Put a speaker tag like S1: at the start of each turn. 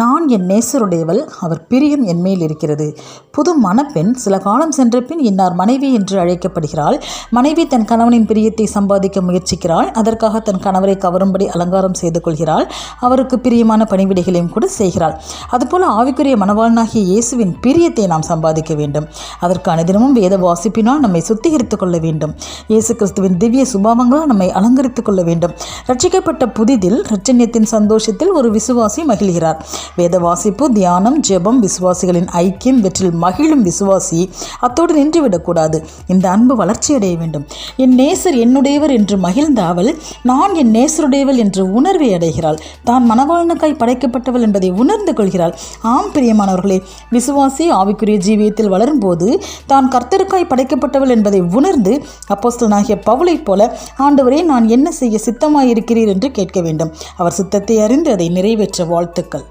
S1: நான் என் நேசருடையவள், அவர் பிரியம் என்மேல் இருக்கிறது. புது மணப்பெண் சில காலம் சென்ற பின் இன்னார் மனைவி என்று அழைக்கப்படுகிறாள். மனைவி தன் கணவனின் பிரியத்தை சம்பாதிக்க முயற்சிக்கிறாள். அதற்காக தன் கணவரை கவரும்படி அலங்காரம் செய்து கொள்கிறாள். அவருக்கு பிரியமான பணிவிடைகளையும் கூட செய்கிறாள். அதுபோல ஆவிக்குரிய மணவாளனாகிய இயேசுவின் பிரியத்தை நாம் சம்பாதிக்க வேண்டும். அதற்கு அனுதினமும் வேத வாசிப்பினால் நம்மை சுத்திகரித்துக் கொள்ள வேண்டும். இயேசு கிறிஸ்துவின் திவ்ய சுபாவங்களால் நம்மை அலங்கரித்துக் கொள்ள வேண்டும். ரட்சிக்கப்பட்ட புதிதில் இரட்சண்யத்தின் சந்தோஷத்தில் ஒரு விசுவாசி மகிழ்கிறார். வேத வாசிப்பு, தியானம், ஜெபம், விசுவாசிகளின் ஐக்கியம், இவற்றில் மகிழும் விசுவாசி அத்தோடு நின்றுவிடக்கூடாது. இந்த அன்பு வளர்ச்சியடைய வேண்டும். என் நேசர் என்னுடையவர் என்று மகிழ்ந்த அவள் நான் என் நேசருடையவள் என்று உணர்வை அடைகிறாள். தான் மணவாளனுக்காய் படைக்கப்பட்டவள் என்பதை உணர்ந்து கொள்கிறாள். ஆம் பிரியமானவர்களே, விசுவாசி ஆவிக்குரிய ஜீவியத்தில் வளரும்போது தான் கர்த்தருக்காய் படைக்கப்பட்டவள் என்பதை உணர்ந்து அப்போஸ்தலனாகிய பவுலைப் போல, ஆண்டவரே, நான் என்ன செய்ய சித்தமாயிருக்கிறீர் என்று கேட்க வேண்டும். அவர் சித்தத்தை அறிந்து அதை நிறைவேற்ற வாழ்த்துக்கள்.